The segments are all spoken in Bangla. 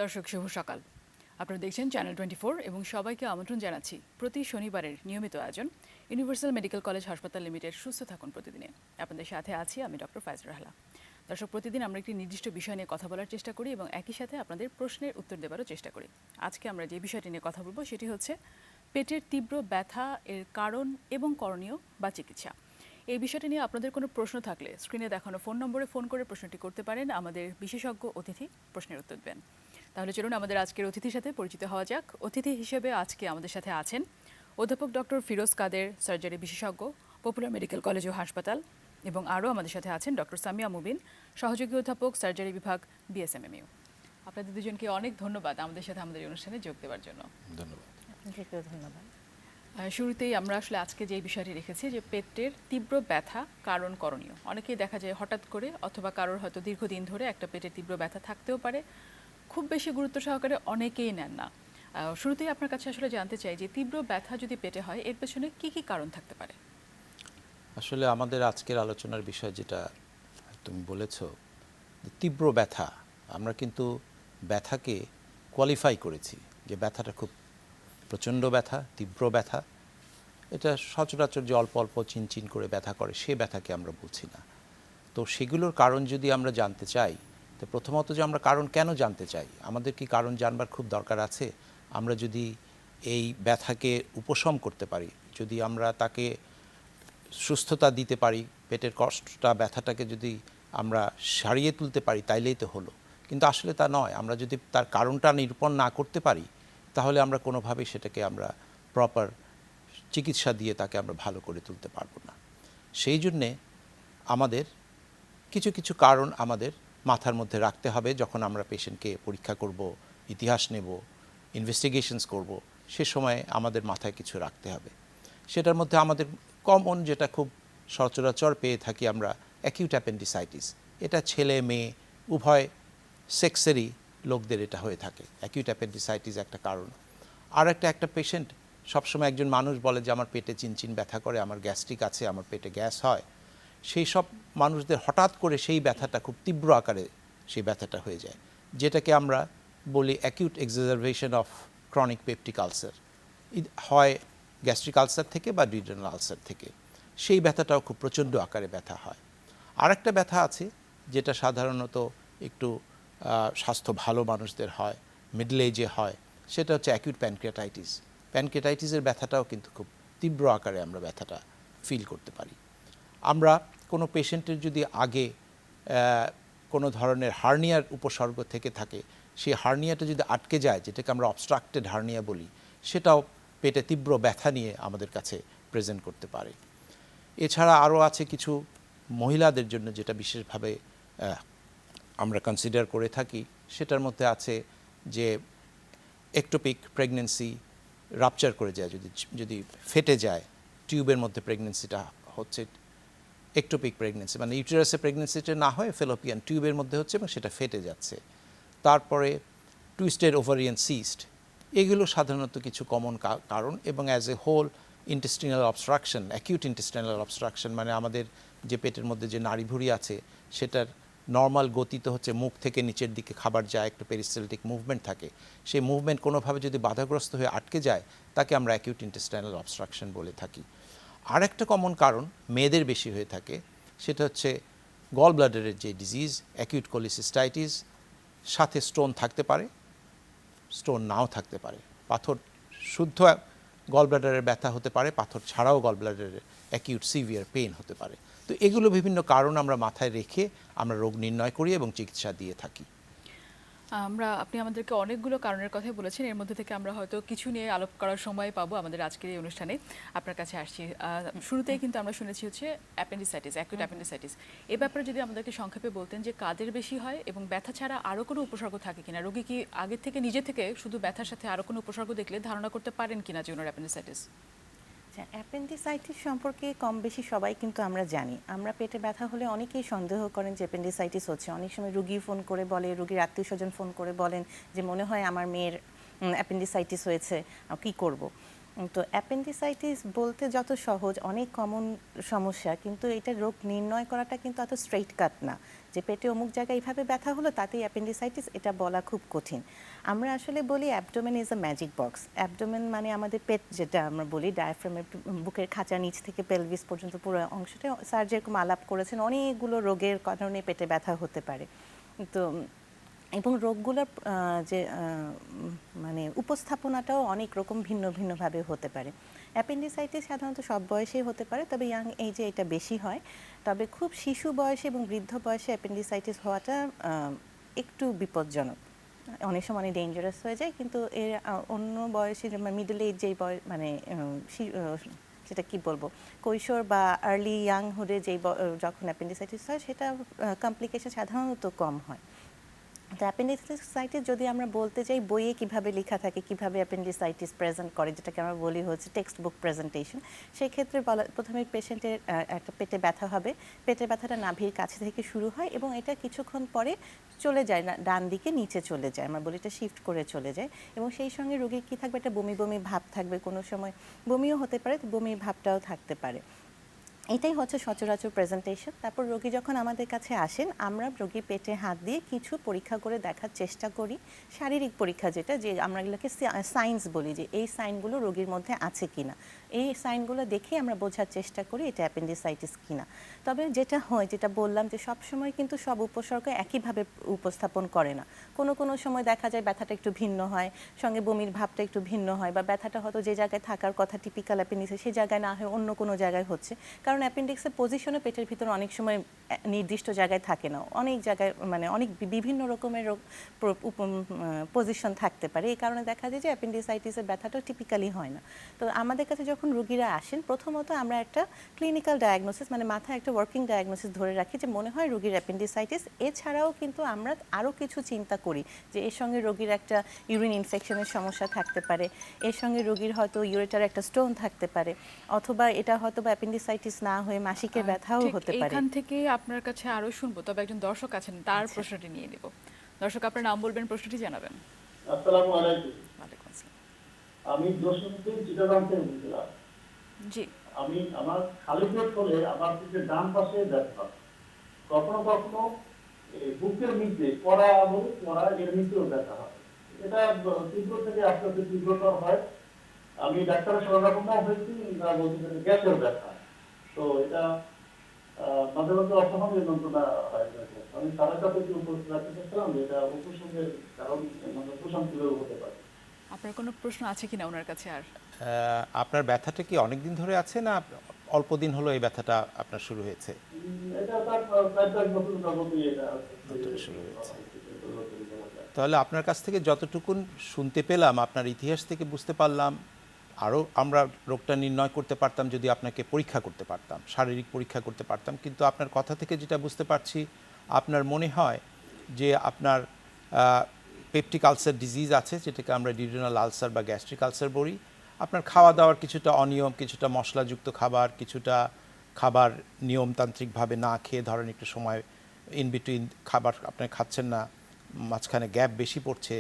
দর্শক, শুভ সকাল। আপনারা দেখছেন চ্যানেল 24 এবং সবাইকে আমন্ত্রণ জানাচ্ছি প্রতি শনিবারের নিয়মিত আয়োজন ইউনিভার্সাল মেডিকেল কলেজ হাসপাতাল লিমিটেড সুস্থ থাকুন প্রতিদিনে। আপনাদের সাথে আছি আমি ডক্টর ফাইজুর রহলা। দর্শক, প্রতিদিন আমরা একটি নির্দিষ্ট বিষয় নিয়ে কথা বলার চেষ্টা করি এবং একই সাথে আপনাদের প্রশ্নের উত্তর দেওয়ারও চেষ্টা করি। আজকে আমরা যে বিষয়টি নিয়ে কথা বলবো সেটি হচ্ছে পেটের তীব্র ব্যথা এর কারণ এবং করণীয় বা চিকিৎসা। এই বিষয়টি নিয়ে আপনাদের কোনো প্রশ্ন থাকলে স্ক্রিনে দেখানো ফোন নম্বরে ফোন করে প্রশ্নটি করতে পারেন। আমাদের বিশেষজ্ঞ অতিথি প্রশ্নের উত্তর দেবেন। তাহলে চলুন আমাদের আজকের অতিথির সাথে পরিচিত হওয়া যাক। অতিথি হিসেবে আজকে আমাদের সাথে আছেন অধ্যাপক ডক্টর ফিরোজ কাদের, সার্জারি বিশেষজ্ঞ, পপুলার মেডিকেল কলেজ ও হাসপাতাল, এবং আরও আমাদের সাথে আছেন ডক্টর সামিয়া মুবিন, সহযোগী অধ্যাপক, সার্জারি বিভাগ, বিএসএমএমইউ। আপনাদের দুজনকে অনেক ধন্যবাদ আমাদের সাথে আমাদের অনুষ্ঠানে যোগ দেওয়ার জন্য। ধন্যবাদ। আপনাকেও ধন্যবাদ। শুরুতেই আমরা আসলে আজকে যে বিষয়টি রেখেছি যে পেটের তীব্র ব্যথা কারণ করণীয়। অনেকেই দেখা যায় হঠাৎ করে অথবা কারোর হয়তো দীর্ঘদিন ধরে একটা পেটের তীব্র ব্যথা থাকতেও পারে, খুব বেশি গুরুত্ব সহকারে অনেকেই নেন না। শুরুতেই আপনার কাছে আসলে জানতে চাই যে তীব্র ব্যথা যদি পেটে হয় এর পেছনে কি কি কারণ থাকতে পারে? আসলে আমাদের আজকের আলোচনার বিষয় যেটা তুমি বলেছো, তীব্র ব্যথা, আমরা কিন্তু ব্যথাকে কোয়ালিফাই করেছি যে ব্যথাটা খুব প্রচণ্ড ব্যথা, তীব্র ব্যথা। এটা সচরাচর যে অল্প অল্প চিনচিন করে ব্যথা করে সে ব্যথাকে আমরা বলছি না। তো সেগুলোর কারণ যদি আমরা জানতে চাই, তো প্রথমত যে আমরা কারণ কেন জানতে চাই, আমাদের কি কারণ জানবার খুব দরকার আছে? আমরা যদি এই ব্যথাকে উপশম করতে পারি, যদি আমরা তাকে সুস্থতা দিতে পারি, পেটের কষ্টটা ব্যথাটাকে যদি আমরা সারিয়ে তুলতে পারি তাইলেই তো হলো। কিন্তু আসলে তা নয়। আমরা যদি তার কারণটা নিরূপণ না করতে পারি তাহলে আমরা কোনোভাবেই সেটাকে আমরা প্রপার চিকিৎসা দিয়ে তাকে আমরা ভালো করে তুলতে পারবো না। সেই জন্যে আমাদের কিছু কিছু কারণ আমাদের মাথার মধ্যে রাখতে হবে। যখন আমরা পেশেন্টকে পরীক্ষা করব, ইতিহাস নেব, ইনভেস্টিগেশনস করব, সে সময় আমাদের মাথায় কিছু রাখতে হবে। সেটার মধ্যে আমাদের কমন যেটা খুব সচরাচর পেয়ে থাকি আমরা, অ্যাকিউট অ্যাপেন্ডিসাইটিস। এটা ছেলে মেয়ে উভয় সেক্সেরই লোকদের এটা হয়ে থাকে। অ্যাকিউট অ্যাপেন্ডিসাইটিস একটা কারণ। আর একটা পেশেন্ট সবসময় একজন মানুষ বলে যে আমার পেটে চিনচিন ব্যথা করে, আমার গ্যাস্ট্রিক আছে, আমার পেটে গ্যাস হয়। সেই সব মানুষদের হঠাৎ করে সেই ব্যথাটা খুব তীব্র আকারে সেই ব্যথাটা হয়ে যায়, যেটাকে আমরা বলি acute exacerbation of chronic peptic ulcer. হয় গ্যাস্ট্রিক আলসার থেকে বা ডিউডেনাল আলসার থেকে। সেই ব্যথাটাও খুব প্রচণ্ড আকারে ব্যথা হয়। আর একটা ব্যথা আছে যেটা সাধারণত একটু স্বাস্থ্য ভালো মানুষদের হয়, মিডল এজে হয়, সেটা হচ্ছে অ্যাকিউট প্যানক্রিয়াটাইটিস। প্যানক্রিয়াটাইটিসের ব্যথাটাও কিন্তু খুব তীব্র আকারে আমরা ব্যথাটা ফিল করতে পারি। আমরা কোনো পেশেন্টের যদি আগে কোনো ধরনের হার্নিয়ার উপসর্গ থেকে থাকে, সেই হার্নিয়াটা যদি আটকে যায়, যেটাকে আমরা অবস্ট্রাক্টেড হার্নিয়া বলি, সেটাও পেটে তীব্র ব্যথা নিয়ে আমাদের কাছে প্রেজেন্ট করতে পারে। এছাড়া আরও আছে কিছু মহিলাদের জন্য যেটা বিশেষভাবে আমরা কনসিডার করে থাকি। সেটার মধ্যে আছে যে একটোপিক প্রেগনেন্সি রাপচার করে যায়, যদি ফেটে যায়, টিউবের মধ্যে প্রেগনেন্সিটা হচ্ছে একটোপিক প্রেগনেন্সি, মানে ইউটেরাসে প্রেগনেন্সিটা না হয়ে ফেলোপিয়ান টিউবের মধ্যে হচ্ছে এবং সেটা ফেটে যাচ্ছে। তারপরে টুইস্টেড ওভারিয়ান সিস্ট, এগুলো সাধারণত কিছু কমন কারণ। এবং as a whole intestinal obstruction, acute intestinal obstruction, মানে আমাদের যে পেটের মধ্যে যে নাড়িভুঁড়ি আছে সেটার নর্মাল গতি তো হচ্ছে মুখ থেকে নিচের দিকে খাবার যায়, একটা পেরিস্টালটিক মুভমেন্ট থাকে। সেই মুভমেন্ট কোনোভাবে যদি বাধাগ্রস্ত হয়ে আটকে যায় তাকে আমরা অ্যাকিউট ইন্টেস্টাইনাল অবস্ট্রাকশন বলে থাকি। আর একটা কমন কারণ মেয়েদের বেশি হয়ে থাকে, সেটা হচ্ছে গল ব্লাডারের যে ডিজিজ অ্যাকিউট কোলিসিস্টাইটিস, সাথে স্টোন থাকতে পারে, স্টোন নাও থাকতে পারে। পাথর শুদ্ধ গল ব্লাডারের ব্যথা হতে পারে, পাথর ছাড়াও গল ব্লাডারের অ্যাকিউট সিভিয়ার পেইন হতে পারে। তো এগুলো বিভিন্ন কারণ আমরা মাথায় রেখে আমরা রোগ নির্ণয় করি এবং চিকিৎসা দিয়ে থাকি। আপনি আমাদেরকে অনেকগুলো কারণের কথাই বলেছেন, এর মধ্যে থেকে আমরা হয়তো কিছু নিয়ে আলাপ করার সময় পাবো আমাদের আজকের এই অনুষ্ঠানে। আপনার কাছে আসছি। শুরুতেই কিন্তু আমরা শুনেছি হচ্ছে অ্যাপেন্ডিসাইটিস, অ্যাকিউট অ্যাপেন্ডিসাইটিস। এ ব্যাপারে যদি আমাদেরকে সংক্ষেপে বলতেন যে কাদের বেশি হয় এবং ব্যথা ছাড়া আরও কোনো উপসর্গ থাকে কিনা, রোগী কি আগের থেকে নিজে থেকে শুধু ব্যথার সাথে আরও কোনো উপসর্গ দেখলে ধারণা করতে পারেন কিনা যে ওনার অ্যাপেন্ডিসাইটিস? অ্যাপেন্ডিসাইটিস সম্পর্কে কম বেশি সবাই কিন্তু আমরা জানি। আমরা পেটে ব্যথা হলে অনেকেই সন্দেহ করেন যে অ্যাপেন্ডিসাইটিস হচ্ছে। অনেক সময় রুগী ফোন করে বলে, রুগীর আত্মীয় স্বজন ফোন করে বলেন যে মনে হয় আমার মেয়ের অ্যাপেন্ডিসাইটিস হয়েছে, কি করব। তো অ্যাপেন্ডিসাইটিস বলতে যত সহজ, অনেক কমন সমস্যা, কিন্তু এটা রোগ নির্ণয় করাটা কিন্তু এত স্ট্রেইট কাট না যে পেটে অমুক জায়গায় এইভাবে ব্যথা হলো তাতেই অ্যাপেন্ডিসাইটিস, এটা বলা খুব কঠিন। আমরা আসলে বলি abdomen is a magic box. Abdomen মানে আমাদের পেট, যেটা আমরা বলি ডায়াফ্রামের বুকের খাঁচা নিচ থেকে পেলভিস পর্যন্ত পুরো অংশটা। স্যার যেরকম আলাপ করেছেন অনেকগুলো রোগের কারণে পেটে ব্যথা হতে পারে। তো এবং রোগগুলোর যে মানে উপস্থাপনাটাও অনেক রকম ভিন্ন ভিন্নভাবে হতে পারে। অ্যাপেন্ডিসাইটিস সাধারণত সব বয়সেই হতে পারে, তবে ইয়াং এইজে এটা বেশি হয়। তবে খুব শিশু বয়সে এবং বৃদ্ধ বয়সে অ্যাপেন্ডিসাইটিস হওয়াটা একটু বিপজ্জনক, অনেক সময় অনেক ডেঞ্জারাস হয়ে যায়। কিন্তু এর অন্য বয়সে মিডল এজ যেই বয়স মানে যেটা কি বলবো, কৈশোর বা আর্লি ইয়াংহুডে যেই যখন অ্যাপেন্ডিসাইটিস হয় সেটা কমপ্লিকেশন সাধারণত কম হয়। তো অ্যাপেন্ডিসাইটিস যদি আমরা বলতে চাই বইয়ে কিভাবে লেখা থাকে কিভাবে অ্যাপেন্ডিসাইটিস প্রেজেন্ট করে, যেটাকে আমরা বলি হচ্ছে টেক্সট বুক প্রেজেন্টেশন, সেই ক্ষেত্রে প্রথমে পেশেন্টের একটা পেটে ব্যথা হবে। পেটের ব্যথাটা নাভির কাছে থেকে শুরু হয় এবং এটা কিছুক্ষণ পরে চলে যায় না ডান দিকে নিচে চলে যায়, আমরা বলি এটা শিফট করে চলে যায়। এবং সেই সঙ্গে রোগীর কী থাকবে, একটা বমি বমি ভাব থাকবে, কোনো সময় বমিও হতে পারে, বমির ভাবটাও থাকতে পারে। এটাই হচ্ছে সচরাচর প্রেজেন্টেশন। তারপর রোগী যখন আমাদের কাছে আসেন আমরা রোগীর পেটে হাত দিয়ে কিছু পরীক্ষা করে দেখার চেষ্টা করি, শারীরিক পরীক্ষা যেটা, যে আমরা এগুলোকে সাইন্স বলি, যে এই সাইনগুলো রোগীর মধ্যে আছে কিনা। এই সাইনগুলো দেখে আমরা বোঝার চেষ্টা করি এটা অ্যাপেন্ডিসাইটিস কিনা। তবে যেটা হয়, যেটা বললাম যে সব সময় কিন্তু সব উপসর্গ একইভাবে উপস্থাপন করে না। কোনো কোনো সময় দেখা যায় ব্যথাটা একটু ভিন্ন হয়, সঙ্গে বমির ভাবটা একটু ভিন্ন হয়, বা ব্যথাটা হয়তো যে জায়গায় থাকার কথা টিপিক্যাল অ্যাপেন্ডিক্সে সেই জায়গায় না হয় অন্য কোনো জায়গায় হচ্ছে। কারণ অ্যাপেন্ডিক্সের পজিশনে পেটের ভিতরে অনেক সময় নির্দিষ্ট জায়গায় থাকে না, অনেক জায়গায় মানে অনেক বিভিন্ন রকমের পজিশন থাকতে পারে। এই কারণে দেখা যায় যে অ্যাপেন্ডিসাইটিসের ব্যথাটা টিপিক্যালি হয় না। তো আমাদের কাছে যখন রোগীরা আসেন প্রথমত আমরা একটা ক্লিনিক্যাল ডায়াগনোসিস মানে মাথায় একটা ওয়ার্কিং ডায়াগনোসিস ধরে রাখি যে মনে হয় রোগীর অ্যাপেন্ডিসাইটিস। এছাড়াও কিন্তু আমরা আরও কিছু চিন্তা করি যে এর সঙ্গে রোগীর একটা ইউরিন ইনফেকশনের সমস্যা থাকতে পারে, এর সঙ্গে রোগীর হয়তো ইউরেটার একটা স্টোন থাকতে পারে, অথবা এটা হয়তো বা অ্যাপেন্ডিসাইটিস না হয়ে মাসিকের ব্যথাও ঠিক হতে পারে। এখান থেকে আপনার কাছে আরো শুনবো, তবে একজন দর্শক আছেন তার প্রশ্নটি নিয়ে নিব। দর্শক আপনার নাম বলবেন, প্রশ্নটি জানাবেন। আসসালামু আলাইকুম। ওয়ালাইকুম আসসালাম। আমি যশোর চিটাগাং থেকে বলছিলাম। জি, আমার খালি পেট হলে আমার পিঠের ডান পাশে ব্যথা, কখনো কখনো বুকের নিচে পড়া এর নিচেও ব্যথা হয়। এটা তীব্র থেকে আস্তে আস্তে তীব্রতর হয়। আমি ডাক্তারের শরণাপন্ন হয়েছি, তারা বলছে গ্যাসের ব্যথা। তো এটা মাঝে মাঝে অসহনীয় যন্ত্রণা হয়। আমি তাদের কাছে কি উপস্থিত রাখতে চাচ্ছিলাম যে এটা উপসর্গের কারণ মানে উপশম কিভাবে হতে পারে। আপনার কোনো প্রশ্ন আছে কিনা ওনার কাছে? আর আপনার ব্যথাটা কি অনেক দিন ধরে আছে না অল্প দিন হলো এই ব্যথাটা আপনার শুরু হয়েছে? এটা তার ৪-৫ বছর যাবতীয় এটা নতুন শুরু হয়েছে। তাহলে আপনার কাছ থেকে যতটুকুন শুনতে পেলাম, আপনার ইতিহাস থেকে বুঝতে পারলাম, আরও আমরা রোগটা নির্ণয় করতে পারতাম যদি আপনাকে পরীক্ষা করতে পারতাম, শারীরিক পরীক্ষা করতে পারতাম। কিন্তু আপনার কথা থেকে যেটা বুঝতে পারছি, আপনার মনে হয় যে আপনার পেপটিক আলসার ডিজিজ আছে, যেটাকে আমরা ডিউডেনাল আলসার বা গ্যাস্ট্রিক আলসার বলি। আপনার খাওয়া দাওয়ার কিছুটা অনিয়ম, কিছুটা মশলাযুক্ত খাবার, কিছুটা খাবার নিয়মতান্ত্রিকভাবে না খেয়ে ধরেন একটু সময় ইন বিটুইন খাবার আপনি খাচ্ছেন না, মাঝখানে গ্যাপ বেশি পড়ছে,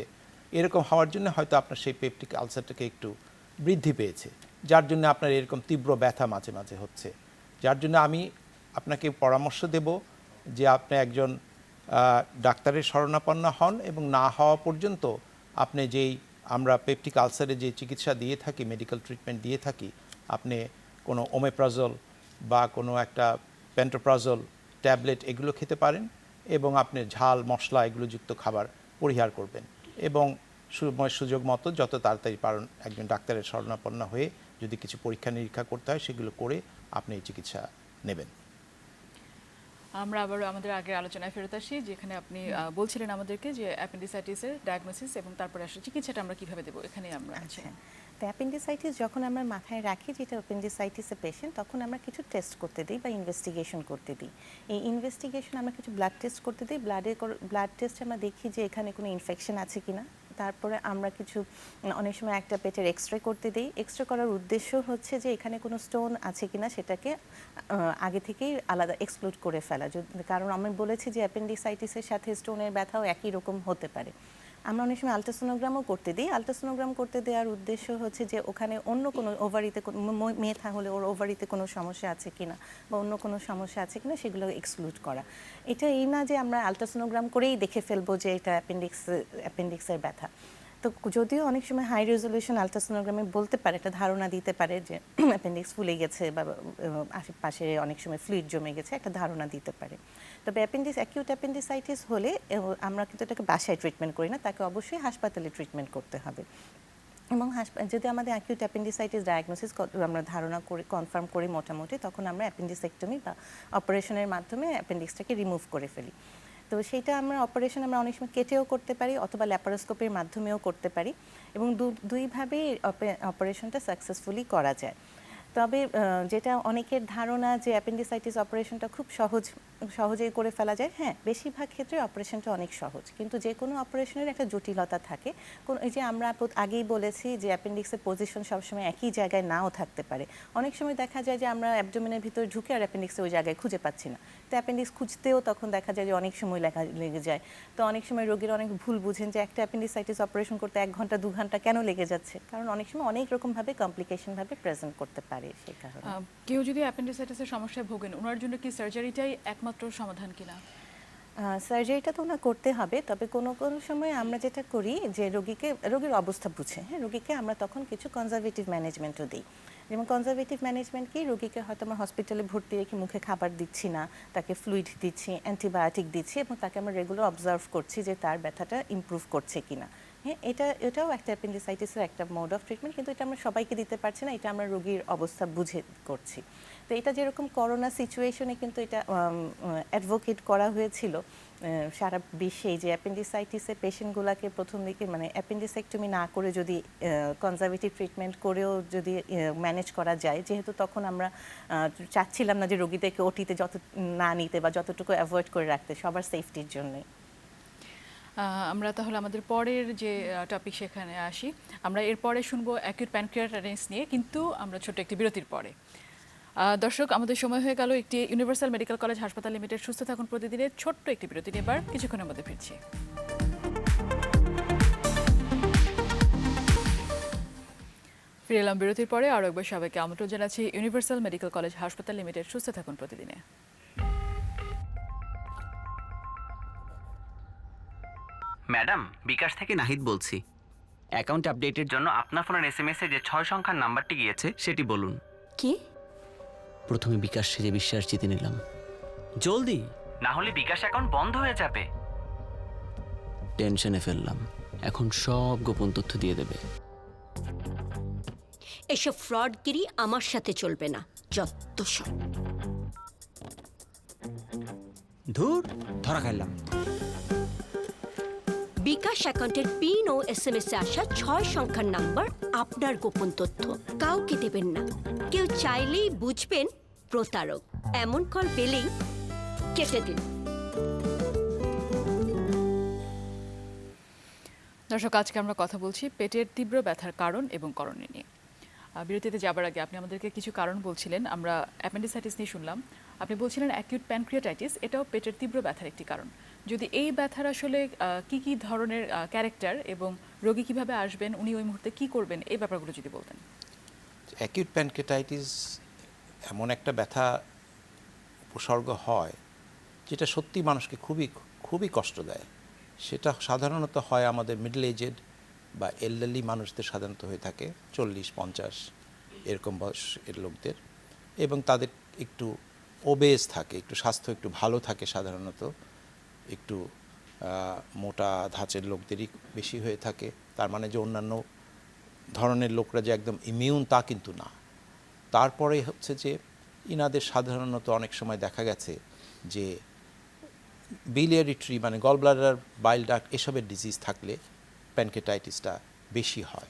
এরকম হওয়ার জন্য হয়তো আপনার সেই পেপটিক আলসারটাকে একটু বৃদ্ধি পেয়েছে, যার জন্য আপনার এরকম তীব্র ব্যথা মাঝে মাঝে হচ্ছে। যার জন্য আমি আপনাকে পরামর্শ দেব যে আপনি একজন ডাক্তারের শরণাপন্ন হন এবং না হওয়া পর্যন্ত আপনি যেই আমরা পেপটিক আলসারে যে চিকিৎসা দিয়ে থাকি, মেডিকেল ট্রিটমেন্ট দিয়ে থাকি, আপনি কোনো ওমেপ্রাজল বা কোনো একটা প্যান্টোপ্রাজল ট্যাবলেট এগুলো খেতে পারেন এবং আপনি ঝাল মশলা এগুলো যুক্ত খাবার পরিহার করবেন এবং সময় সুযোগ মতো যত তাড়াতাড়ি পারেন একজন ডাক্তারের শরণাপন্ন হয়ে যদি কিছু পরীক্ষা নিরীক্ষা করতে হয় সেগুলো করে আপনি এই চিকিৎসা নেবেন। আমরা আবার আমাদের আগের আলোচনায় ফেরত আসি, যেখানে আপনি বলছিলেন আমাদেরকে যে অ্যাপেন্ডিসাইটিসের ডায়াগনোসিস এবং তারপরে আসলে চিকিৎসাটা আমরা কিভাবে দেবো, এখানে আমরা আছি। তো অ্যাপেন্ডিসাইটিস যখন আমরা মাথায় রাখি যেটা অ্যাপেন্ডিসাইটিসের পেশেন্ট, তখন আমরা কিছু টেস্ট করতে দিই বা ইনভেস্টিগেশন করতে দিই। এই ইনভেস্টিগেশন আমরা কিছু ব্লাড টেস্ট করতে দিই। ব্লাড টেস্টে আমরা দেখি যে এখানে কোনো ইনফেকশন আছে কিনা। তারপরে আমরা কিছু অনেক সময় একটা পেটের এক্সরে করতে দিই। এক্সরে করার উদ্দেশ্য হচ্ছে যে এখানে কোনো স্টোন আছে কিনা সেটাকে আগে থেকেই আলাদা এক্সক্লুড করে ফেলা, কারণ আমি বলেছি যে অ্যাপেন্ডিসাইটিসের সাথে স্টোনের ব্যথাও একই রকম হতে পারে। আমরা অনেক সময় আলট্রাসোনোগ্রামও করতে দিই। আলট্রাসোনোগ্রাম করতে দেওয়ার উদ্দেশ্য হচ্ছে যে ওখানে অন্য কোনো ওভারিতে মেয়ে তাহলে ওর ওভারিতে কোনো সমস্যা আছে কিনা বা অন্য কোনো সমস্যা আছে কিনা সেগুলো এক্সক্লুড করা। এটা এই না যে আমরা আলট্রাসোনোগ্রাম করেই দেখে ফেলবো যে এটা অ্যাপেন্ডিক্সের ব্যথা। তো যদিও অনেক সময় হাই রেজলিউশন আলট্রাসোনোগ্রামে বলতে পারে, একটা ধারণা দিতে পারে যে অ্যাপেন্ডিক্স ফুলে গেছে বা আশেপাশে অনেক সময় ফ্লুইড জমে গেছে, একটা ধারণা দিতে পারে। তবে অ্যাকিউট অ্যাপেন্ডিসাইটিস হলে আমরা কিন্তু এটাকে বাসায় ট্রিটমেন্ট করি না, তাকে অবশ্যই হাসপাতালে ট্রিটমেন্ট করতে হবে। এবং যদি আমাদের অ্যাকিউট অ্যাপেন্ডিসাইটিস ডায়াগনোসিস আমরা ধারণা করি, কনফার্ম করি মোটামুটি, তখন আমরা অ্যাপেন্ডিসেক্টমি বা অপারেশনের মাধ্যমে অ্যাপেন্ডিক্সটাকে রিমুভ করে ফেলি। তো সেইটা আমরা অনেক সময় কেটেও করতে পারি অথবা ল্যাপারোস্কোপির মাধ্যমেও করতে পারি, এবং দুইভাবেই অপারেশনটা সাকসেসফুলি করা যায়। তবে যেটা অনেকের ধারণা যে অ্যাপেন্ডিসাইটিস অপারেশনটা খুব সহজেই করে ফেলা যায়, হ্যাঁ বেশিরভাগ ক্ষেত্রে অপারেশনটা অনেক সহজ, কিন্তু যে কোনো অপারেশনের একটা জটিলতা থাকে। এই যে আমরা আগেই বলেছি যে অ্যাপেন্ডিক্সের পজিশন সবসময় একই জায়গায় নাও থাকতে পারে। অনেক সময় দেখা যায় যে আমরা অ্যাবডোমেনের ভিতরে ঢুকে আর অ্যাপেন্ডিক্সে ওই জায়গায় খুঁজে পাচ্ছি না, তো অ্যাপেন্ডিক্স খুঁজতেও তখন দেখা যায় যে অনেক সময় লেগে যায়। তো অনেক সময় রোগীরা অনেক ভুল বুঝেন যে একটা অ্যাপেন্ডিসাইটিস অপারেশন করতে 1 ঘন্টা 2 ঘন্টা কেন লেগে যাচ্ছে, কারণ অনেক সময় অনেক রকমভাবে কমপ্লিকেশনভাবে প্রেজেন্ট করতে পারে। কেউ যদি অ্যাপেন্ডিসাইটিসের সমস্যায় ভোগেন, ওনার জন্য কি সার্জারিটাই একমাত্র সমাধান কিনা? সার্জারিটা তো ওনার করতে হবে, তবে কোনো কোনো সময় আমরা যেটা করি যে রোগীর অবস্থা বুঝে, হ্যাঁ রোগীকে আমরা তখন কিছু কনজারভেটিভ ম্যানেজমেন্টও দিই। যেমন কনজারভেটিভ ম্যানেজমেন্ট কি, রোগীকে হয়তো আমরা হসপিটালে ভর্তি রেখে মুখে খাবার দিচ্ছি না, তাকে ফ্লুইড দিচ্ছি, অ্যান্টিবায়োটিক দিচ্ছি, এবং তাকে আমরা রেগুলার অবজার্ভ করছি যে তার ব্যথাটা ইমপ্রুভ করছে কিনা। হ্যাঁ এটাও একটা অ্যাপেন্ডিসাইটিসের একটা মোড অফ ট্রিটমেন্ট, কিন্তু এটা আমরা সবাইকে দিতে পারছি না, এটা আমরা রোগীর অবস্থা বুঝে করছি। তো এটা যেরকম করোনা সিচুয়েশনে কিন্তু এটা অ্যাডভোকেট করা হয়েছিল সারা বিশ্বে, যে অ্যাপেন্ডিসাইটিসের পেশেন্টগুলোকে প্রথম দিকে মানে অ্যাপেন্ডিসেক্টমি না করে যদি কনজারভেটিভ ট্রিটমেন্ট করেও যদি ম্যানেজ করা যায়, যেহেতু তখন আমরা চাচ্ছিলাম না যে রোগীদেরকে ওটিতে না নিতে বা যতটুকু অ্যাভয়েড করে রাখতে, সবার সেফটির জন্যই। আমরা তাহলে আমাদের পরের যে টপিক সেখানে আসি। আমরা এরপরে শুনবো অ্যাকিউট প্যানক্রিয়াটাইটিস নিয়ে, কিন্তু আমরা ছোট্ট একটি বিরতির পরে। দর্শক, আমাদের সময় হয়ে গেল একটি ইউনিভার্সাল মেডিকেল কলেজ হাসপাতাল লিমিটেড সুস্থ থাকুন প্রতিদিনের ছোট্ট একটি বিরতি নেবার কিছুক্ষণের মধ্যে ফিরছি। ফিরে এলাম বিরতির পরে। আরও একবার সবাইকে আমন্ত্রণ জানাচ্ছি ইউনিভার্সাল মেডিকেল কলেজ হাসপাতাল লিমিটেড সুস্থ থাকুন প্রতিদিনে। ম্যাডাম, বিকাশ থেকে নাহিদ বলছি। অ্যাকাউন্ট আপডেটের জন্য আপনার ফোনের এসএমএস এ যে 6 সংখ্যার নাম্বারটি গিয়েছে সেটি বলুন। কি? প্রথমে বিকাশ সেজে বিশ্বাস জিতে নিলাম, জলদি, না হলে বিকাশ অ্যাকাউন্ট বন্ধ হয়ে যাবে। টেনশনে ফেললাম, এখন সব গোপন তথ্য দিয়ে দেবে। এসব ফ্রডগিরি আমার সাথে চলবে না, যত সব। ধুর, ধরা খাইলাম। বিকাশ অ্যাকাউন্টের পিন ও এসএমএস এ আসা 6 সংখ্যার নাম্বার আপনার গোপন তথ্য কাউকে দেবেন না। কেউ চাইলেই বুঝবেন প্রতারক। এমন কল পেলেই কেটে দিন। দর্শক, আজকে আমরা কথা বলছি পেটের তীব্র ব্যথার কারণ এবং করণীয় নিয়ে। বিরতিতে যাবার আগে আপনি আমাদেরকে কিছু কারণ বলছিলেন। আমরা অ্যাপেন্ডিসাইটিস নিয়ে শুনলাম, আপনি বলছিলেন অ্যাকিউট প্যানক্রিয়াটাইটিস এটাও পেটের তীব্র ব্যথার একটি কারণ। যদি এই ব্যথার আসলে কি ধরনের ক্যারেক্টার এবং রোগী কিভাবে আসবেন, উনি ওই মুহূর্তে কি করবেন, এই ব্যাপারগুলো যদি বলতেন। অ্যাকিউট প্যানক্রিয়াটাইটিস এমন একটা ব্যথা উপসর্গ হয় যেটা সত্যি মানুষকে খুবই কষ্ট দেয়। সেটা সাধারণত হয় আমাদের মিডল এজেড বা এল্ডারলি মানুষদের সাধারণত হয়ে থাকে, 40-50 এরকম বয়সের লোকদের, এবং তাদের একটু ওবেজ থাকে, একটু স্বাস্থ্য একটু ভালো থাকে, সাধারণত একটু মোটা ধাঁচের লোকদেরই বেশি হয়ে থাকে। তার মানে যে অন্যান্য ধরনের লোকরা যে একদম ইমিউন তা কিন্তু না। তারপরে হচ্ছে যে ইনাদের সাধারণত অনেক সময় দেখা গেছে যে বিলিয়ারি ট্রি মানে গলব্লাডার, বাইল ডাক্ট এসবের ডিজিজ থাকলে প্যানক্রিয়াটাইটিসটা বেশি হয়।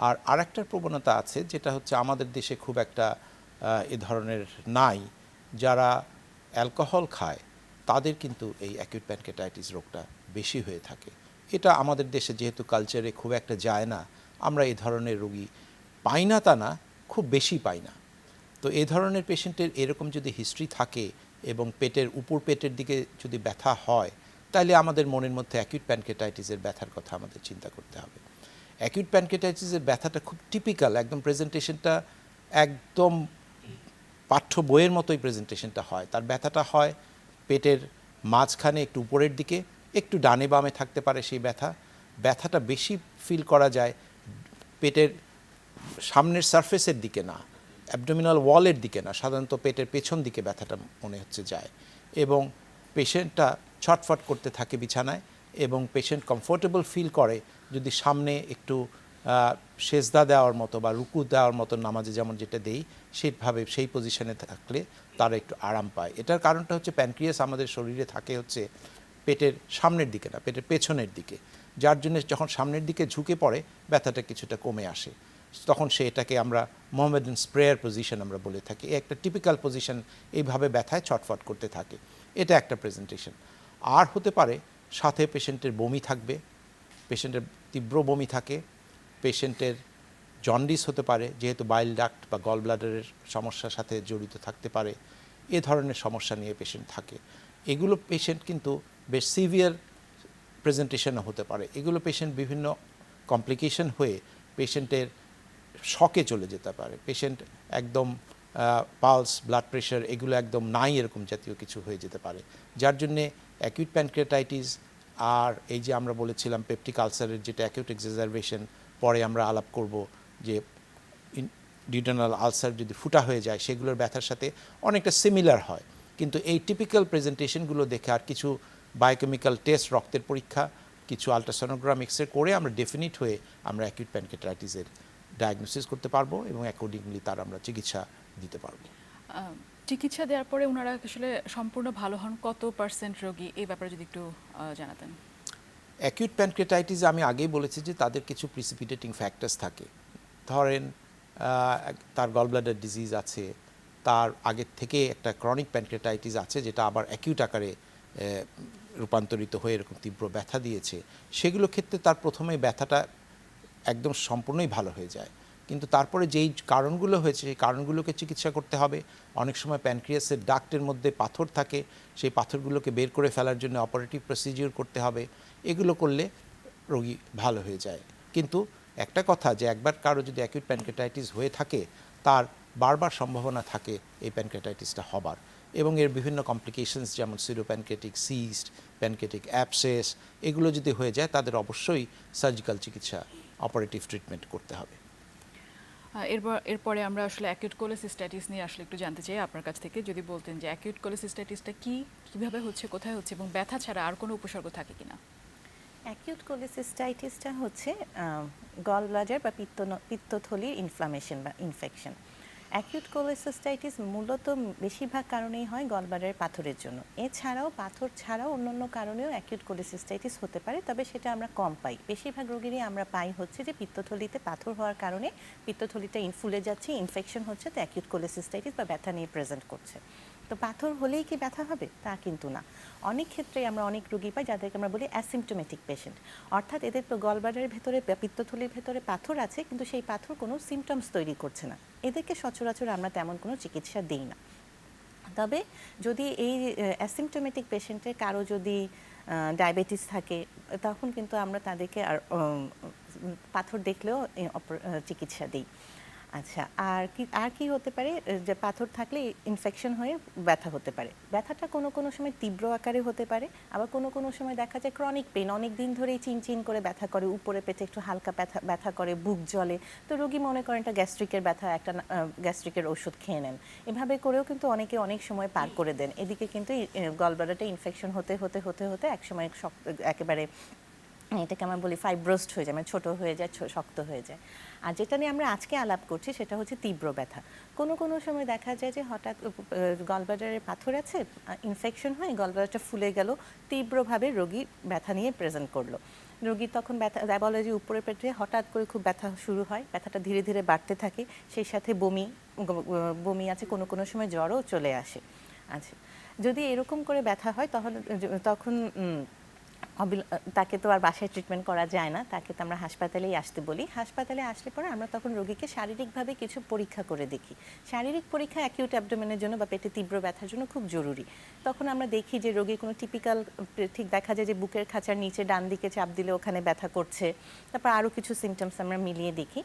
আর আরেকটার প্রবণতা আছে যেটা হচ্ছে আমাদের দেশে খুব একটা এ ধরনের নাই, যারা অ্যালকোহল খায় তাদের কিন্তু এই অ্যাকিউট প্যানক্রিয়াটাইটিস রোগটা বেশি হয়ে থাকে। এটা আমাদের দেশে যেহেতু কালচারে খুব একটা যায় না, আমরা এই ধরনের রোগী পাই না, তা না, খুব বেশি পাই না। তো এই ধরনের পেশেন্টের এরকম যদি হিস্ট্রি থাকে এবং পেটের উপর পেটের দিকে যদি ব্যথা হয়, তাইলে আমাদের মনের মধ্যে অ্যাকিউট প্যানক্রিয়াটাইটিসের ব্যথার কথা আমাদের চিন্তা করতে হবে। অ্যাকিউট প্যানক্রিয়াটাইটিসের ব্যথাটা খুব টিপিক্যাল, একদম প্রেজেন্টেশনটা একদম পাঠ্য বইয়ের মতোই প্রেজেন্টেশনটা হয়। তার ব্যথাটা হয় পেটের মাঝখানে একটু উপরের দিকে, একটু ডানে বামে থাকতে পারে সেই ব্যথাটা বেশি ফিল করা যায় পেটের সামনের সারফেসের দিকে না, অ্যাবডোমিনাল ওয়ালের দিকে না, সাধারণত পেটের পেছন দিকে ব্যথাটা মনে হচ্ছে যায়, এবং পেশেন্টটা ছটফট করতে থাকে বিছানায়, এবং পেশেন্ট কমফোর্টেবল ফিল করে যদি সামনে একটু সেজদা দেওয়ার মতো বা রুকু দেওয়ার মতো নামাজে যেমন যেটা দেই সেইভাবে সেই পজিশনে থাকলে তারা একটু আরাম পায়। এটার কারণটা হচ্ছে প্যানক্রিয়াস আমাদের শরীরে থাকে হচ্ছে পেটের সামনের দিকে না, পেটের পেছনের দিকে, যার জন্য যখন সামনের দিকে ঝুঁকে পড়ে ব্যথাটা কিছুটা কমে আসে। তখন এটাকে আমরা মোহামেডান স্প্রেয়ার পজিশন আমরা বলে থাকি। একটা টিপিক্যাল পজিশন, এইভাবে ব্যথায় ছটফট করতে থাকে, এটা একটা প্রেজেন্টেশন। আর হতে পারে সাথে পেশেন্টের বমি থাকবে, পেশেন্টের তীব্র বমি থাকে, পেশেন্টের জন্ডিস হতে পারে, যেহেতু বাইল ডাক্ট বা গল ব্লাডারের সমস্যার সাথে জড়িত থাকতে পারে, এ ধরনের সমস্যা নিয়ে পেশেন্ট থাকে। এগুলো পেশেন্ট কিন্তু বেশ সিভিয়ার প্রেজেন্টেশনও হতে পারে। এগুলো পেশেন্ট বিভিন্ন কমপ্লিকেশন হয়ে পেশেন্টের শকে চলে যেতে পারে, পেশেন্ট একদম পালস, ব্লাড প্রেশার এগুলো একদম নাই এরকম জাতীয় কিছু হয়ে যেতে পারে, যার জন্যে অ্যাকিউট প্যানক্রিয়াটাইটিস আর এই যে আমরা বলেছিলাম পেপটিক আলসারের যেটা অ্যাকিউট এক্সাজারবেশন, পরে আমরা আলাপ করব যে ডিউডেনাল আলসার যদি ফুটা হয়ে যায় সেগুলোর ব্যথার সাথে অনেকটা সিমিলার হয়। কিন্তু এই টিপিক্যাল প্রেজেন্টেশনগুলো দেখে আর কিছু বায়োকেমিক্যাল টেস্ট, রক্তের পরীক্ষা, কিছু আলট্রাসোনোগ্রাম, এক্সরে করে আমরা ডেফিনিট হয়ে আমরা অ্যাকিউট প্যানক্রিয়াটাইটিসের ডায়াগনোসিস করতে পারবো এবং অ্যাকর্ডিংলি তার আমরা চিকিৎসা দিতে পারবো। চিকিৎসা দেওয়ার পরে ওনারা আসলে সম্পূর্ণ ভালো হন কত % রোগী, এই ব্যাপারে যদি একটু জানাতেন। অ্যাকিউট প্যানক্রিয়াটাইটিস আমি আগেই বলেছি যে তাদের কিছু প্রিসিপিটেটিং ফ্যাক্টরস থাকে। ধরেন তার গলব্লাডার ডিজিজ আছে, তার আগের থেকে একটা ক্রনিক প্যানক্রিয়াটাইটিস আছে যেটা আবার অ্যাকিউট আকারে রূপান্তরিত হয়ে এরকম তীব্র ব্যথা দিয়েছে, সেগুলো ক্ষেত্রে তার প্রথমে ব্যথাটা একদম সম্পূর্ণই ভালো হয়ে যায়, কিন্তু তারপরে যেই কারণগুলো হয়েছে সেই কারণগুলোকে চিকিৎসা করতে হবে। অনেক সময় প্যানক্রিয়াসের ডাক্টের মধ্যে পাথর থাকে, সেই পাথরগুলোকে বের করে ফেলার জন্য অপারেটিভ প্রসিজিওর করতে হবে। এগুলো করলে রোগী ভালো হয়ে যায়। কিন্তু একটা কথা যে একবার কারো যদি অ্যাকিউট প্যানক্রিয়াটাইটিস হয়ে থাকে তার বারবার সম্ভাবনা থাকে এই প্যানক্রিয়াটাইটিসটা হবার, এবং এর বিভিন্ন কমপ্লিকেশনস যেমন সিরোপ্যানক্রিয়াটিক সিস্ট, প্যানক্রিয়াটিক অ্যাবসেস, এগুলো যদি হয়ে যায় তাদের অবশ্যই সার্জিক্যাল চিকিৎসা, অপারেটিভ ট্রিটমেন্ট করতে হবে। এরপরে আমরা আসলে অ্যাকিউট কোলেসিস্টাইটিস নিয়ে আসলে একটু জানতে চাই আপনার কাছ থেকে, যদি বলতেন যে অ্যাকিউট কোলেসিস্টাইটিসটা কি, কিভাবে হচ্ছে, কোথায় হচ্ছে এবং ব্যথা ছাড়া আর কোনো উপসর্গ থাকে কিনা? অ্যাকিউট কোলেসিস্টাইটিসটা হচ্ছে গল ব্লাডার বা পিত্তথলির ইনফ্লামেশন বা ইনফেকশন। অ্যাকিউট কোলেসিস্টাইটিস মূলত বেশিরভাগ কারণেই হয় গল ব্লাডারের পাথরের জন্য। এছাড়াও পাথর ছাড়াও অন্যান্য কারণেও অ্যাকিউট কোলেসিস্টাইটিস হতে পারে, তবে সেটা আমরা কম পাই। বেশিরভাগ রোগীরই আমরা পাই হচ্ছে যে পিত্তথলিতে পাথর হওয়ার কারণে পিত্তথলিটা ফুলে যাচ্ছে, ইনফেকশন হচ্ছে, তো অ্যাকিউট কোলেসিস্টাইটিস বা ব্যথা নিয়ে প্রেজেন্ট করছে। তো পাথর হলেই কি ব্যথা হবে তা কিন্তু না। অনেক ক্ষেত্রে আমরা অনেক রোগী পাই যাদেরকে আমরা বলি অ্যাসিমটোমেটিক পেশেন্ট, অর্থাৎ এদের গলব্লাডারের ভেতরে পিত্তথলির ভেতরে পাথর আছে কিন্তু সেই পাথর কোনো সিমটমস তৈরি করছে না। এদেরকে সচরাচর আমরা তেমন কোনো চিকিৎসা দিই না। তবে যদি এই অ্যাসিমটোমেটিক পেশেন্টের কারো যদি ডায়াবেটিস থাকে তখন কিন্তু আমরা তাদেরকে পাথর দেখলেও চিকিৎসা দিই। আচ্ছা, আর কি হতে পারে, যে পাথর থাকলে ইনফেকশন হয়ে ব্যথা হতে পারে। ব্যথাটা কোনো সময় তীব্র আকারে হতে পারে, আবার কোনো সময় দেখা যায় ক্রনিক পেন, অনেক দিন ধরেই চিনচিন করে ব্যথা করে, উপরে পেটে একটু হালকা ব্যথা করে, বুক জ্বলে, তো রোগী মনে করেন এটা গ্যাস্ট্রিকের ব্যথা, একটা গ্যাস্ট্রিকের ওষুধ খেয়ে নেন। এভাবে করেও কিন্তু অনেকে অনেক সময় পার করে দেন। এদিকে কিন্তু গলব্লাডারটা ইনফেকশন হতে একসময় একেবারে এটাকে আমরা বলি ফাইব্রোস্ট হয়ে যায়, মানে ছোটো হয়ে যায়, শক্ত হয়ে যায়। আর যেটা নিয়ে আমরা আজকে আলাপ করছি সেটা হচ্ছে তীব্র ব্যথা। কোনো সময় দেখা যায় যে হঠাৎ গলব্লাডারের পাথর আছে, ইনফেকশন হয়, গলব্লাডারটা ফুলে গেল, তীব্রভাবে রোগী ব্যথা নিয়ে প্রেজেন্ট করলো। রোগী তখন ব্যথা বলে যে উপরের পেটে হঠাৎ করে খুব ব্যথা শুরু হয়, ব্যথাটা ধীরে ধীরে বাড়তে থাকে, সেই সাথে বমি আছে, কোনো সময় জ্বরও চলে আসে। আচ্ছা, যদি এরকম করে ব্যথা হয় তখন তাকে তো আর বাসায় ট্রিটমেন্ট করা যায় না, তাকে তো আমরা হাসপাতালেই আসতে বলি। হাসপাতালে আসলে পরে আমরা তখন রোগীকে শারীরিকভাবে কিছু পরীক্ষা করে দেখি। শারীরিক পরীক্ষা অ্যাকিউট অ্যাবডোমেনের জন্য বা পেটে তীব্র ব্যথার জন্য খুব জরুরি। তখন আমরা দেখি যে রোগীর কোনো টিপিক্যাল, ঠিক দেখা যায় যে বুকের খাঁচার নিচে ডান দিকে চাপ দিলে ওখানে ব্যথা করছে, তারপর আরও কিছু সিমটমস আমরা মিলিয়ে দেখি।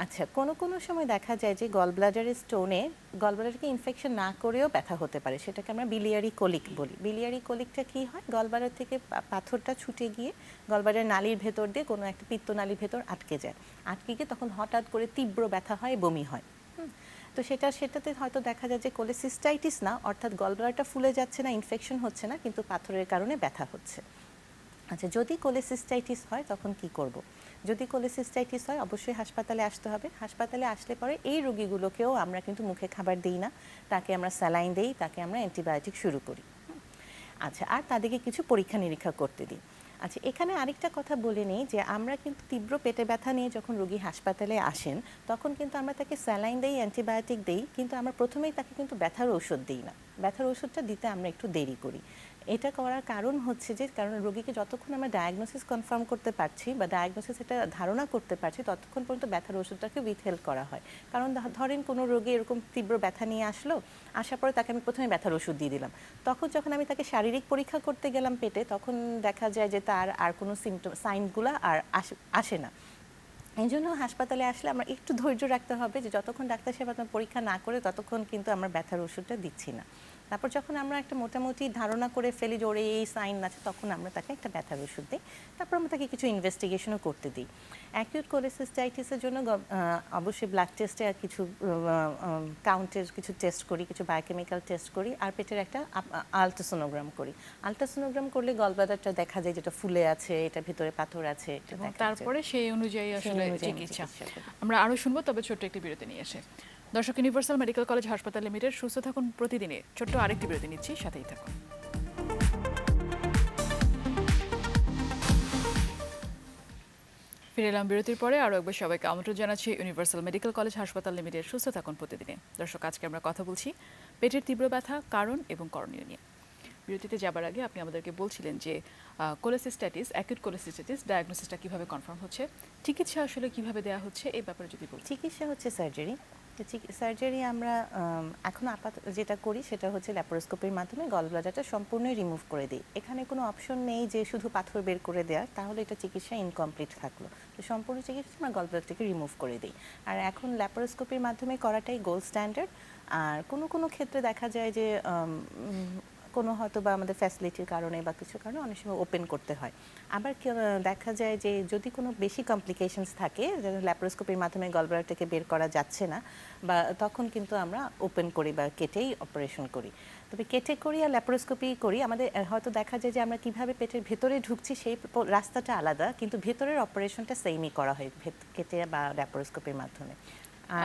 আচ্ছা, কোনো সময় দেখা যায় যে গল ব্লাডারের স্টোনে গলব্লাডারকে ইনফেকশন না করেও ব্যথা হতে পারে, সেটাকে আমরা বিলিয়ারি কোলিক বলি। বিলিয়ারি কোলিকটা কি হয়, গলব্লাডার থেকে পাথরটা ছুটে গিয়ে গলব্লাডার নালীর ভেতর দিয়ে কোনো একটা পিত্তনালীর ভেতর আটকে যায়, আটকে গিয়ে তখন হঠাৎ করে তীব্র ব্যথা হয়, বমি হয়। তো সেটাতে হয়তো দেখা যায় যে কোলেসিস্টাইটিস না, অর্থাৎ গলব্লাডারটা ফুলে যাচ্ছে না, ইনফেকশন হচ্ছে না, কিন্তু পাথরের কারণে ব্যথা হচ্ছে। আচ্ছা, যদি কোলেসিস্টাইটিস হয় তখন কি করব? যদি কোলেসিস্টাইটিস হয় অবশ্যই হাসপাতালে আসতে হবে। হাসপাতালে আসলে পরে এই রোগীগুলোকেও আমরা কিন্তু মুখে খাবার দিই না, তাকে আমরা স্যালাইন দেই, তাকে আমরা অ্যান্টিবায়োটিক শুরু করি। আচ্ছা, আর তাদেরকে কিছু পরীক্ষা নিরীক্ষা করতে দিই। আচ্ছা, এখানে আরেকটা কথা বলে নিই যে আমরা কিন্তু তীব্র পেটে ব্যথা নিয়ে যখন রোগী হাসপাতালে আসেন তখন কিন্তু আমরা তাকে স্যালাইন দেই, অ্যান্টিবায়োটিক দেই, কিন্তু আমরা প্রথমেই তাকে কিন্তু ব্যথার ওষুধ দিই না। ব্যথার ওষুধটা দিতে আমরা একটু দেরি করি। এটা করার কারণ হচ্ছে যে কারণ রোগীকে যতক্ষণ আমরা ডায়াগনোসিস কনফার্ম করতে পারছি বা ডায়াগনোসিস এটা ধারণা করতে পারছি ততক্ষণ পর্যন্ত ব্যথার ওষুধটাকে উইথহেল্ড করা হয়। কারণ ধরেন কোনো রোগী এরকম তীব্র ব্যথা নিয়ে আসলো, আসার পরে তাকে আমি প্রথমে ব্যথার ওষুধ দিয়ে দিলাম, তখন যখন আমি তাকে শারীরিক পরীক্ষা করতে গেলাম পেটে, তখন দেখা যায় যে তার আর কোনো সাইনগুলো আর আসে না। এই জন্য হাসপাতালে আসলে আমরা একটু ধৈর্য রাখতে হবে যে যতক্ষণ ডাক্তার সাহেব আপনার পরীক্ষা না করে ততক্ষণ কিন্তু আমরা ব্যথার ওষুধটা দিচ্ছি না। তারপর যখন আমরা একটা মোটামুটি ধারণা করে ফেলি যে ওর এই সাইন আছে, তখন আমরা তাকে একটা ব্যথার ওষুধ দিই, তারপর আমরা তাকে কিছু ইনভেস্টিগেশনও করতে দিই। অ্যাকিউট কোলেসিস্টাইটিসের জন্য অবশ্যই ব্লাড টেস্টে আর কিছু কাউন্টের কিছু টেস্ট করি, কিছু বায়োকেমিক্যাল টেস্ট করি, আর পেটের একটা আলট্রাসোনোগ্রাম করি। আলট্রাসোনোগ্রাম করলে গলব্লাডারটা দেখা যায় যেটা ফুলে আছে, এটা ভিতরে পাথর আছে, এবং তারপরে সেই অনুযায়ী আসলে চিকিৎসা। আমরা আরও শুনবো, তবে ছোট্ট একটি বিরতি নিয়ে এসে। দর্শক, ইউনিভার্সাল মেডিকেল কলেজ হাসপাতাল লিমিটেড সুস্থ থাকুন প্রতিদিনে ছোট্ট আরেকটি বিরতি নিচ্ছি, সাথেই থাকুন। ফিরে এলাম বিরতির পরে। আরও একবার সবাইকে আমন্ত্রণ জানাচ্ছি ইউনিভার্সাল মেডিকেল কলেজ হাসপাতাল লিমিটেড সুস্থ থাকুন প্রতিদিনে। দর্শক, আজকে আমরা কথা বলছি পেটের তীব্র ব্যথা, কারণ এবং করণীয় নিয়ে। বিরতিতে যাবার আগে আপনি আমাদেরকে বলছিলেন যে কোলেসিস্টাইটিস, অ্যাকিউট কোলেসিস্টাইটিস ডায়াগনোসিসটা কিভাবে কনফার্ম হচ্ছে, চিকিৎসা আসলে কিভাবে দেওয়া হচ্ছে, এই ব্যাপারে যদি বলছি। চিকিৎসা হচ্ছে সার্জারি। সার্জারি আমরা এখন আপাতত যেটা করি সেটা হচ্ছে ল্যাপারোস্কোপির মাধ্যমে গলব্লাডারটা সম্পূর্ণই রিমুভ করে দিই। এখানে কোনো অপশন নেই যে শুধু পাথর বের করে দেওয়ার, তাহলে এটা চিকিৎসা ইনকমপ্লিট থাকলো। তো সম্পূর্ণ চিকিৎসা আমরা গলব্লাডারটাকে রিমুভ করে দিই। আর এখন ল্যাপারোস্কোপির মাধ্যমে করাটাই গোল্ড স্ট্যান্ডার্ড। আর কোনো ক্ষেত্রে দেখা যায় যে কোনো হয়তো বা আমাদের ফ্যাসিলিটির কারণে বা কিছু কারণে অনেক সময় ওপেন করতে হয়। আবার দেখা যায় যে যদি কোনো বেশি কমপ্লিকেশনস থাকে, ল্যাপারোস্কোপির মাধ্যমে গলব্লাডারটাকে বের করা যাচ্ছে না, বা তখন কিন্তু আমরা ওপেন করি বা কেটেই অপারেশন করি। তবে কেটে করি আর ল্যাপারোস্কোপি করি, আমাদের হয়তো দেখা যায় যে আমরা কিভাবে পেটের ভেতরে ঢুকছি সেই রাস্তাটা আলাদা, কিন্তু ভেতরের অপারেশনটা সেমই করা হয় কেটে বা ল্যাপারোস্কোপির মাধ্যমে।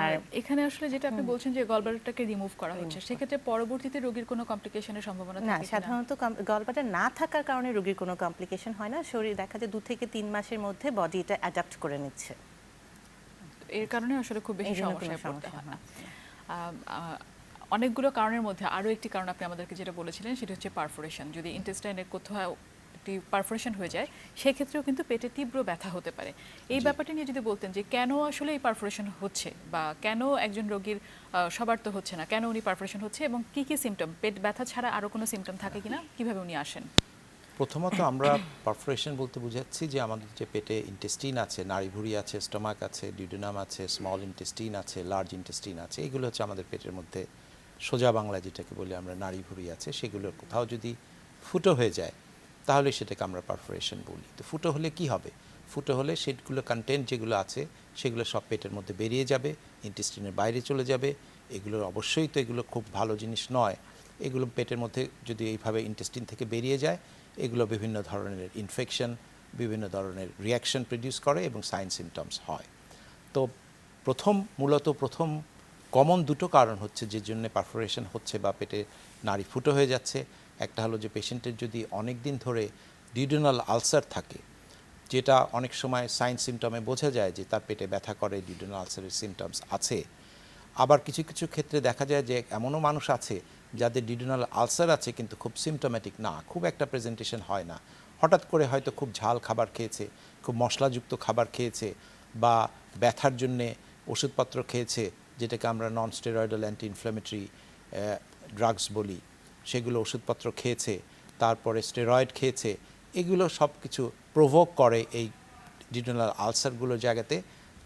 আর এখানে আসলে যেটা আপনি বলছেন যে গলব্লাডারটাকে রিমুভ করা হচ্ছে, সেক্ষেত্রে পরবর্তীতে রোগীর কোনো কমপ্লিকেশনের সম্ভাবনা থাকে না, কিনা? সাধারণত গলব্লাডার না থাকার কারণে রোগীর কোনো কমপ্লিকেশন হয় না। শরীর দেখা যায় 2 থেকে 3 মাসের মধ্যে বডি এটা অ্যাডাপ্ট করে নিচ্ছে। এর কারণে আসলে খুব বেশি সমস্যায় পড়তে হয় না। অনেকগুলো কারণের মধ্যে আরও একটি কারণ আপনি আমাদেরকে যেটা বলেছিলেন সেটা হচ্ছে পারফোরেশন। যদি ইন্টেস্টাইনের কোথাও একটি পারফোরেশন হয়ে যায়, সেক্ষেত্রেও কিন্তু পেটে তীব্র ব্যথা হতে পারে। এই ব্যাপারটা নিয়ে যদি বলতেন যে কেন আসলে এই পারফোরেশন হচ্ছে, বা কেন একজন রোগীর, সবার তো হচ্ছে না, কেন উনি পারফোরেশন হচ্ছে এবং কি কি সিমটম, পেট ব্যথা ছাড়া আরও কোনো সিমটম থাকে কিনা, কিভাবে উনি আসেন? প্রথমত আমরা পারফোরেশন বলতে বুঝাচ্ছি যে আমাদের যে পেটে ইন্টেস্টিন আছে, নাড়িভুঁড়ি আছে, স্টোমাক আছে, ডিউডেনাম আছে, স্মল ইন্টেস্টিন আছে, লার্জ ইন্টেস্টিন আছে, এগুলো হচ্ছে আমাদের পেটের মধ্যে সোজা বাংলা যেটাকে বলি আমরা নাড়িভুঁড়ি আছে, সেগুলোর কোথাও যদি ফুটো হয়ে যায় তাহলে সেটাকে আমরা পারফোরেশন বলি। তো ফুটো হলে কি হবে? ফুটো হলে সেগুলো কন্টেন্ট যেগুলো আছে সেগুলো সব পেটের মধ্যে বেরিয়ে যাবে, ইন্টেস্টিনের বাইরে চলে যাবে। এগুলো অবশ্যই তো এগুলো খুব ভালো জিনিস নয়। এগুলো পেটের মধ্যে যদি এইভাবে ইন্টেস্টিন থেকে বেরিয়ে যায়, এগুলো বিভিন্ন ধরনের ইনফেকশন, বিভিন্ন ধরনের রিয়াকশন প্রডিউস করে এবং সাইন সিমটমস হয়। তো মূলত প্রথম কমন দুটো কারণ হচ্ছে যে জন্য পারফোরেশন হচ্ছে বা পেটে নাড়ি ফুটো হয়ে যাচ্ছে। একটা হলো যে পেশেন্টের যদি অনেক দিন ধরে ডিউডেনাল আলসার থাকে, যেটা অনেক সময় সাইন সিমটমে বোঝা যায় যে তার পেটে ব্যথা করে, ডিউডেনাল আলসারের সিমটমস আছে। আবার কিছু ক্ষেত্রে দেখা যায় যে এমনও মানুষ আছে যাদের ডিউডেনাল আলসার আছে কিন্তু খুব সিমটোম্যাটিক না, খুব একটা প্রেজেন্টেশন হয় না, হঠাৎ করে হয়তো খুব ঝাল খাবার খেয়েছে, খুব মশলাযুক্ত খাবার খেয়েছে, বা ব্যথার জন্যে ওষুধপত্র খেয়েছে, যেটাকে আমরা non steroidal anti inflammatory drugs বলি, সেগুলো ওষুধপত্র খেয়েছে, তারপরে স্টেরয়েড খেয়েছে, এগুলো সব কিছু প্রভোক করে এই ডিউডেনাল আলসারগুলোর জায়গাতে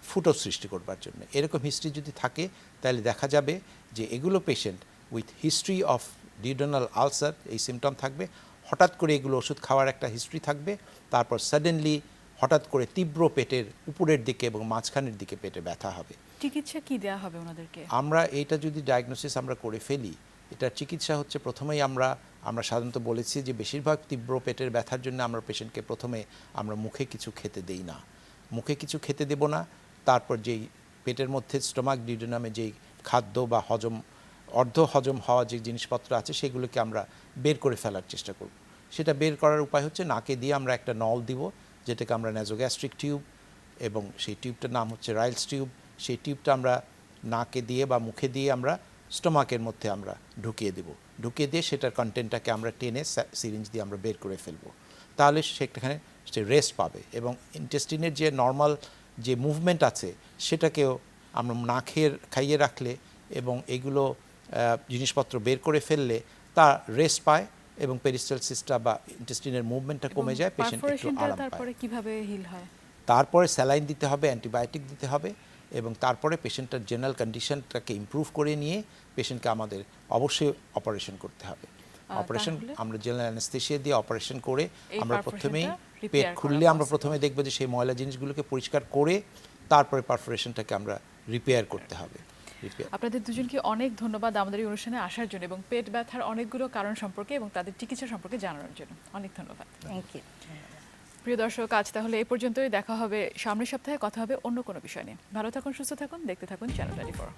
ফুটো সৃষ্টি করবার জন্য। এরকম হিস্ট্রি যদি থাকে তাহলে দেখা যাবে যে এগুলো patient with history of duodenal ulcer এই সিমটম থাকবে, হঠাৎ করে এগুলো ওষুধ খাওয়ার একটা হিস্ট্রি থাকবে, তারপর সাডেনলি হঠাৎ করে তীব্র পেটের উপরের দিকে এবং মাঝখানের দিকে পেটে ব্যথা হবে। চিকিৎসা কি দেওয়া হবে ওনাদেরকে? আমরা এইটা যদি ডায়াগনোসিস আমরা করে ফেলি, এটার চিকিৎসা হচ্ছে প্রথমেই আমরা সাধারণত বলেছি যে বেশিরভাগ তীব্র পেটের ব্যথার জন্য আমরা পেশেন্টকে প্রথমে আমরা মুখে কিছু খেতে দেই না, মুখে কিছু খেতে দেব না। তারপর যেই পেটের মধ্যে স্টোমাক ডিউডেনামে যেই খাদ্য বা অর্ধ হজম হওয়া যে জিনিসপত্র আছে সেগুলোকে আমরা বের করে ফেলার চেষ্টা করব। সেটা বের করার উপায় হচ্ছে নাকে দিয়ে আমরা একটা নল দিব, যেটাকে আমরা ন্যাজোগ্যাস্ট্রিক টিউব, এবং সেই টিউবটার নাম হচ্ছে রাইলস টিউব। সেই টিউবটা আমরা নাকে দিয়ে বা মুখে দিয়ে আমরা স্টোমাকের মধ্যে আমরা ঢুকিয়ে দেব, ঢুকিয়ে দিয়ে সেটার কন্টেন্টটাকে আমরা টেনে সিরিঞ্জ দিয়ে আমরা বের করে ফেলবো। তাহলে সেখানে সে রেস্ট পাবে এবং ইন্টেস্টিনের যে নর্মাল যে মুভমেন্ট আছে সেটাকেও আমরা না খাইয়ে রাখলে এবং এগুলো জিনিসপত্র বের করে ফেললে তা রেস্ট পায় এবং পেরিস্টালসিসটা বা ইন্টেস্টিনের মুভমেন্টটা কমে যায়, পেশেন্ট একটু পারফোরেশনটা আরাম তারপরে পায়। কিভাবে হিল হয়? তারপরে স্যালাইন দিতে হবে, অ্যান্টিবায়োটিক দিতে হবে, এবং তারপরে পেশেন্টের জেনারেল কন্ডিশনটাকে ইমপ্রুভ করে নিয়ে পেশেন্টকে আমাদের অবশ্যই অপারেশন করতে হবে। অপারেশন তাহলে? আমরা জেনারেল অ্যানেস্থেসিয়া দিয়ে অপারেশন করে এই আমরা perforationটা প্রথমেই repair পেট করা খুললে আমরা possible। প্রথমে দেখব যে সেই ময়লা জিনিসগুলোকে পরিষ্কার করে তারপরে পারফোরেশনটাকে আমরা রিপেয়ার করতে হবে। আপনাদের দুজনকে অনেক ধন্যবাদ আমাদের এই অনুষ্ঠানে আসার জন্য এবং পেট ব্যথার অনেকগুলো কারণ সম্পর্কে এবং তাদের চিকিৎসা সম্পর্কে জানানোর জন্য অনেক ধন্যবাদ। Thank you. প্রিয় দর্শক, আজ তাহলে এই পর্যন্তই। দেখা হবে সামনের সপ্তাহে, কথা হবে অন্য কোনো বিষয় নিয়ে। ভালো থাকুন, সুস্থ থাকুন, দেখতে থাকুন চ্যানেল 24।